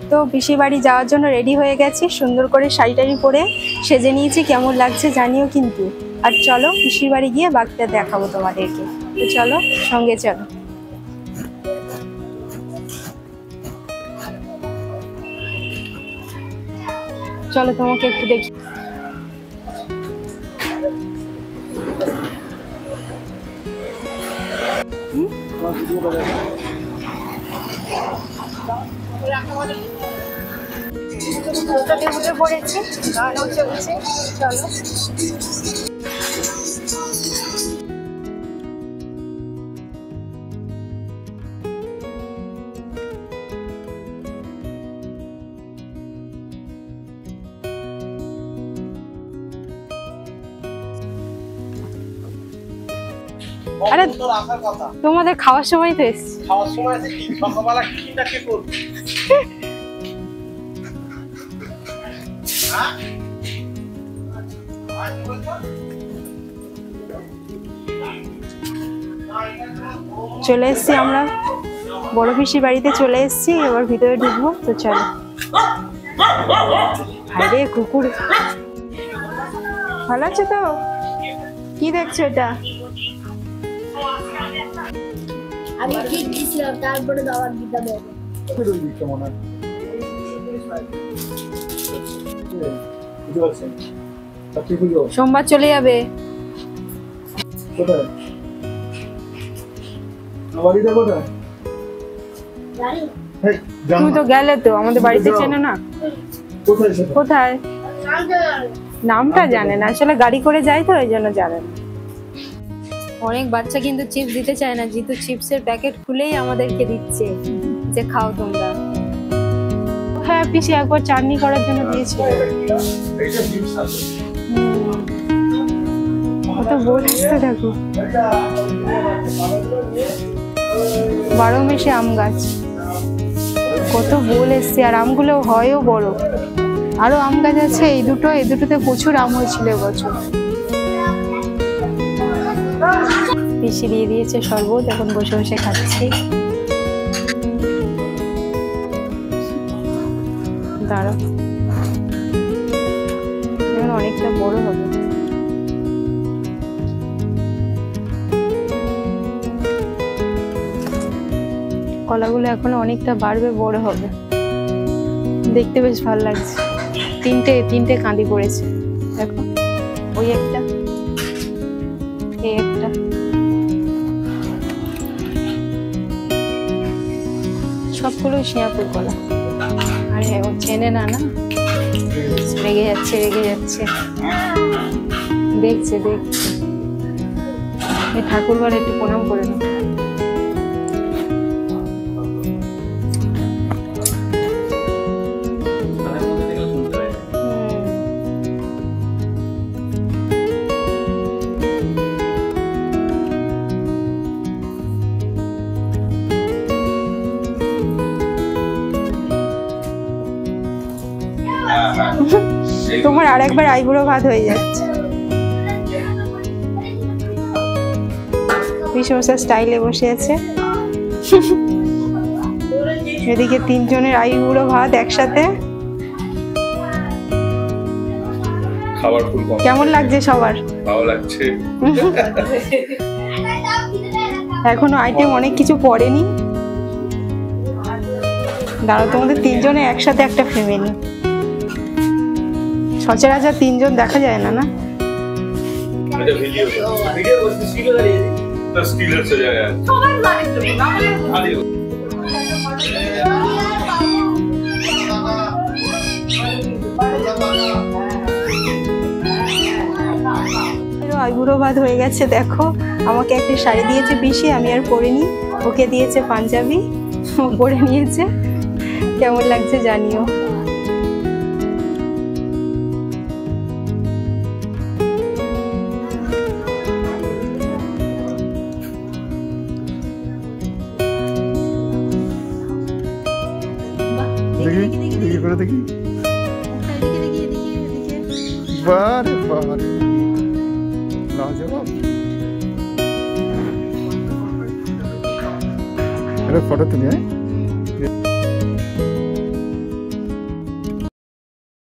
তো পিসির বাড়ি যাওয়ার জন্য রেডি হয়ে গেছি, সুন্দর করে শাড়ি টাড়ি পরে সেজে নিয়েছি। কেমন লাগছে জানিও কিন্তু। আর চলো পিসির বাড়ি গিয়ে বাকিটা দেখাবো তোমাদেরকে। তো চলো সঙ্গে চলো। চলো তোমাকে একটু দেখি। উঠে পড়েছি, গানও চলছে। চলো আরে তোমাদের খাওয়ার সময় তো এসছি। খাওয়ার সময় আছে কি সকালবেলা কিটা কে করবে? হ্যাঁ চলে এসছি আমরা বড় পিসির বাড়িতে চলে এসছি। এবার ভিতরে ঢুকবো। তো চলো। আরে কুকুর ভালো আছে তো? কি দেখছো এটা? আমি ঠিক দিছিলাম, তারপরে দাওয়াত দিতে হবে। সোমবার চলে যাবে। তুমি তো গেলে তো, আমাদের বাড়িতে চেনে না। কোথায়? নামটা জানে না আসলে, গাড়ি করে যাই তো এই জন্য জানে না। অনেক বাচ্চা কিন্তু চিপস দিতে চায় না, যেহেতু চিপসের প্যাকেট খুলেই আমাদেরকে দিচ্ছে যে খাও তোমরা। হ্যাঁ পিসি একবার চাটনি করার জন্য দিয়েছিল। কত বোল আসতে দেখো। 12 মেশে আম গাছ, কত বোল এসছে। আর আমগুলো হয়ও বড়। আরো আম গাছ আছে, এই দুটোতে প্রচুর আম হয়েছিল এবছর। পিসি দিয়ে দিয়েছে শরবত, এখন বসে বসে খাচ্ছি। দাঁড়াও, এখন অনেকটা বড় হবে। কলাগুলো এখন অনেকটা বাড়বে, বড় হবে। দেখতে বেশ ভালো লাগছে। তিনটে কাঁদি পড়েছে দেখো। ওই একটা, এই একটা। সবগুলো শিয়াপুর কলা। আরে ও চেনে না, না রেগে যাচ্ছে দেখছে। এই ঠাকুরঘরে একটু প্রণাম করে নাও। তোমার আর একবার আইবুড়ো ভাত হয়ে যাচ্ছে। বিশ্বসার স্টাইলে বসে আছে। এদিকে 3 জনের আইবুড়ো ভাত একসাথে। খাবার ফুল কম। কেমন লাগছে সবার? ভালো লাগছে। এখনো আইটেম অনেক কিছু পড়েনি। দাঁড়াও, তোমাদের 3 জনে একসাথে একটা ফ্যামিলি। সচরাচর 3 জন দেখা যায় না, না? এটা ভিডিও বলতে স্টিল দাঁড়িয়ে তো স্টিলের সে জায়গা সবাই জানে তো আরে আইবুড়ো ভাত হয়ে গেছে দেখো। আমাকে একটা শাড়ি দিয়েছে পিসি, আমি আর পরিনি। ওকে দিয়েছে পাঞ্জাবি, ও পরে নিয়েছে। কেমন লাগছে জানিও। দেখি করে দেখি। বারে বারে লাজবাব। ফটো তুলি।